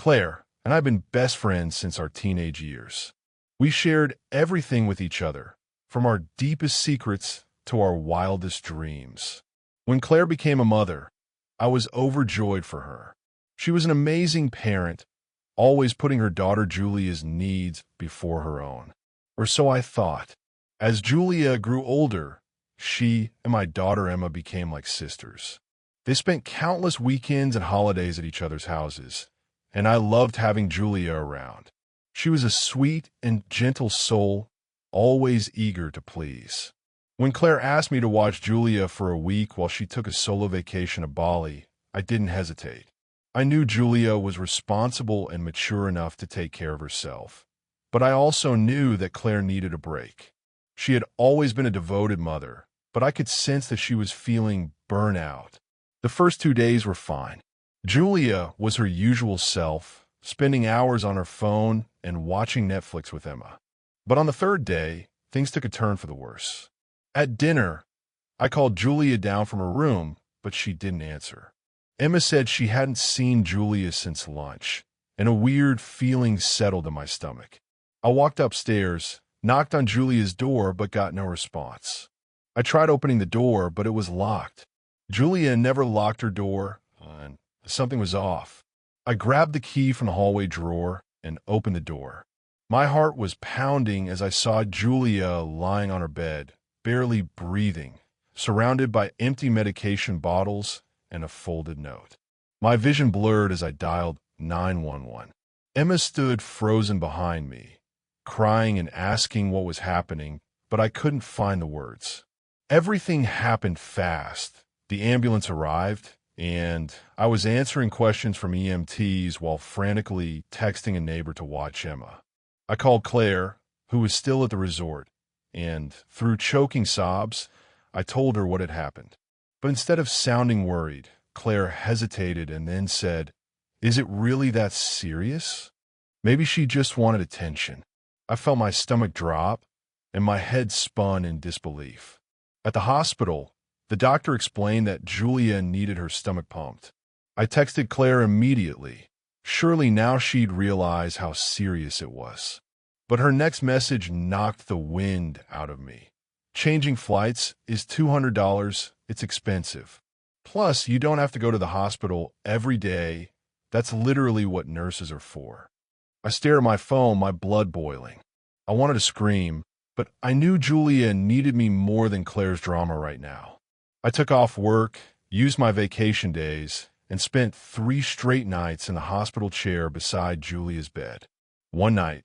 Claire and I have been best friends since our teenage years. We shared everything with each other, from our deepest secrets to our wildest dreams. When Claire became a mother, I was overjoyed for her. She was an amazing parent, always putting her daughter Julia's needs before her own. Or so I thought. As Julia grew older, she and my daughter Emma became like sisters. They spent countless weekends and holidays at each other's houses, and I loved having Julia around. She was a sweet and gentle soul, always eager to please. When Claire asked me to watch Julia for a week while she took a solo vacation to Bali, I didn't hesitate. I knew Julia was responsible and mature enough to take care of herself, but I also knew that Claire needed a break. She had always been a devoted mother, but I could sense that she was feeling burnout. The first 2 days were fine. Julia was her usual self, spending hours on her phone and watching Netflix with Emma. But on the third day, things took a turn for the worse. At dinner, I called Julia down from her room, but she didn't answer. Emma said she hadn't seen Julia since lunch, and a weird feeling settled in my stomach. I walked upstairs, knocked on Julia's door, but got no response. I tried opening the door, but it was locked. Julia never locked her door, and something was off. I grabbed the key from the hallway drawer and opened the door. My heart was pounding as I saw Julia lying on her bed, barely breathing, surrounded by empty medication bottles and a folded note. My vision blurred as I dialed 911. Emma stood frozen behind me, crying and asking what was happening, but I couldn't find the words. Everything happened fast. The ambulance arrived, and I was answering questions from EMTs while frantically texting a neighbor to watch Emma. I called Claire, who was still at the resort, and through choking sobs, I told her what had happened. But instead of sounding worried, Claire hesitated and then said, "Is it really that serious?" Maybe she just wanted attention. I felt my stomach drop, and my head spun in disbelief. At the hospital, the doctor explained that Julia needed her stomach pumped. I texted Claire immediately. Surely now she'd realize how serious it was. But her next message knocked the wind out of me. Changing flights is $200. It's expensive. Plus, you don't have to go to the hospital every day. That's literally what nurses are for. I stared at my phone, my blood boiling. I wanted to scream, but I knew Julia needed me more than Claire's drama right now. I took off work, used my vacation days, and spent 3 straight nights in the hospital chair beside Julia's bed. One night,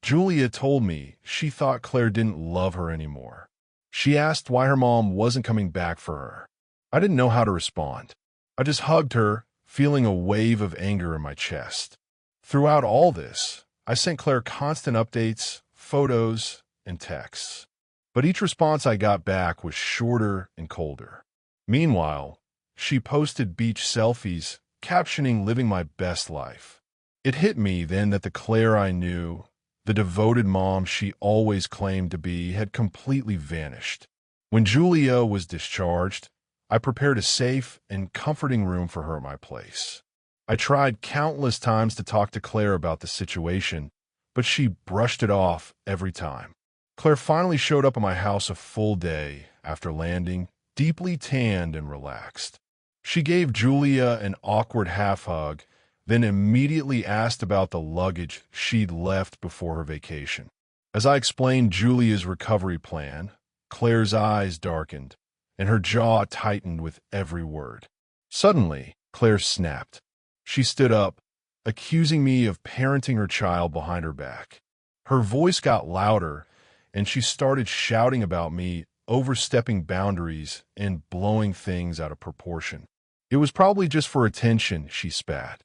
Julia told me she thought Claire didn't love her anymore. She asked why her mom wasn't coming back for her. I didn't know how to respond. I just hugged her, feeling a wave of anger in my chest. Throughout all this, I sent Claire constant updates, photos, and texts. But each response I got back was shorter and colder. Meanwhile, she posted beach selfies, captioning "living my best life." It hit me then that the Claire I knew, the devoted mom she always claimed to be, had completely vanished. When Julia was discharged, I prepared a safe and comforting room for her at my place. I tried countless times to talk to Claire about the situation, but she brushed it off every time. Claire finally showed up at my house a full day after landing, deeply tanned and relaxed. She gave Julia an awkward half-hug, then immediately asked about the luggage she'd left before her vacation. As I explained Julia's recovery plan, Claire's eyes darkened, and her jaw tightened with every word. Suddenly, Claire snapped. She stood up, accusing me of parenting her child behind her back. Her voice got louder, and she started shouting about me overstepping boundaries and blowing things out of proportion. It was probably just for attention, she spat.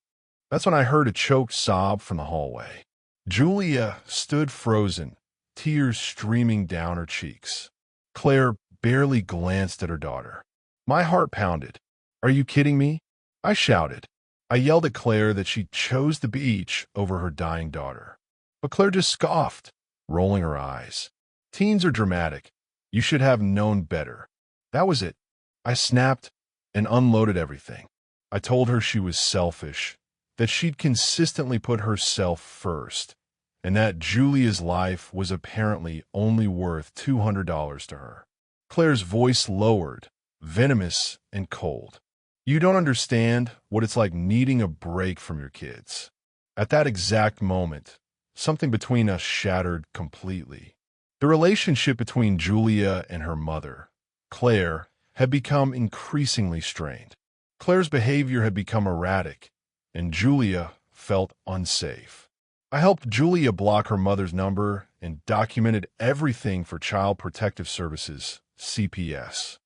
That's when I heard a choked sob from the hallway. Julia stood frozen, tears streaming down her cheeks. Claire barely glanced at her daughter. My heart pounded. "Are you kidding me?" I shouted. I yelled at Claire that she chose the beach over her dying daughter. But Claire just scoffed, rolling her eyes. "Teens are dramatic. You should have known better." That was it. I snapped and unloaded everything. I told her she was selfish, that she'd consistently put herself first, and that Julia's life was apparently only worth $200 to her. Claire's voice lowered, venomous and cold. You don't understand what it's like needing a break from your kids. At that exact moment, something between us shattered completely. The relationship between Julia and her mother, Claire, had become increasingly strained. Claire's behavior had become erratic, and Julia felt unsafe. I helped Julia block her mother's number and documented everything for Child Protective Services, CPS.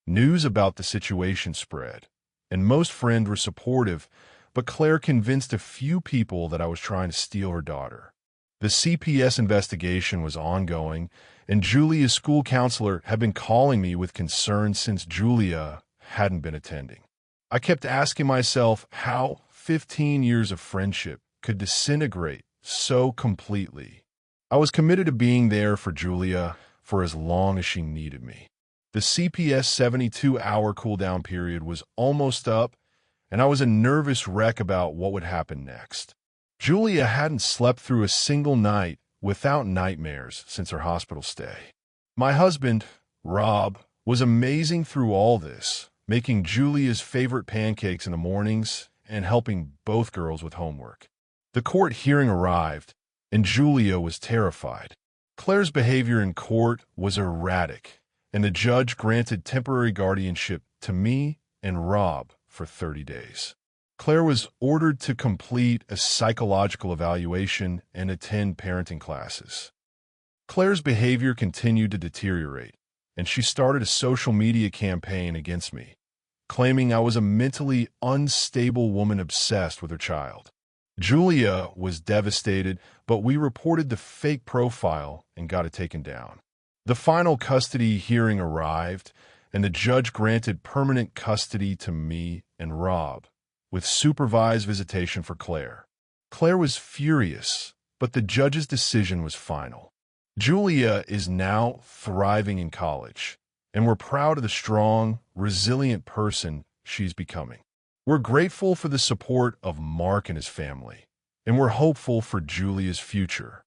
News about the situation spread, and most friends were supportive, but Claire convinced a few people that I was trying to steal her daughter. The CPS investigation was ongoing, and Julia's school counselor had been calling me with concern since Julia hadn't been attending. I kept asking myself how 15 years of friendship could disintegrate so completely. I was committed to being there for Julia for as long as she needed me. The CPS 72-hour cooldown period was almost up, and I was a nervous wreck about what would happen next. Julia hadn't slept through a single night without nightmares since her hospital stay. My husband, Rob, was amazing through all this, making Julia's favorite pancakes in the mornings and helping both girls with homework. The court hearing arrived, and Julia was terrified. Claire's behavior in court was erratic, and the judge granted temporary guardianship to me and Rob for 30 days. Claire was ordered to complete a psychological evaluation and attend parenting classes. Claire's behavior continued to deteriorate, and she started a social media campaign against me, claiming I was a mentally unstable woman obsessed with her child. Julia was devastated, but we reported the fake profile and got it taken down. The final custody hearing arrived, and the judge granted permanent custody to me and Rob, with supervised visitation for Claire. Claire was furious, but the judge's decision was final. Julia is now thriving in college, and we're proud of the strong, resilient person she's becoming. We're grateful for the support of Mark and his family, and we're hopeful for Julia's future.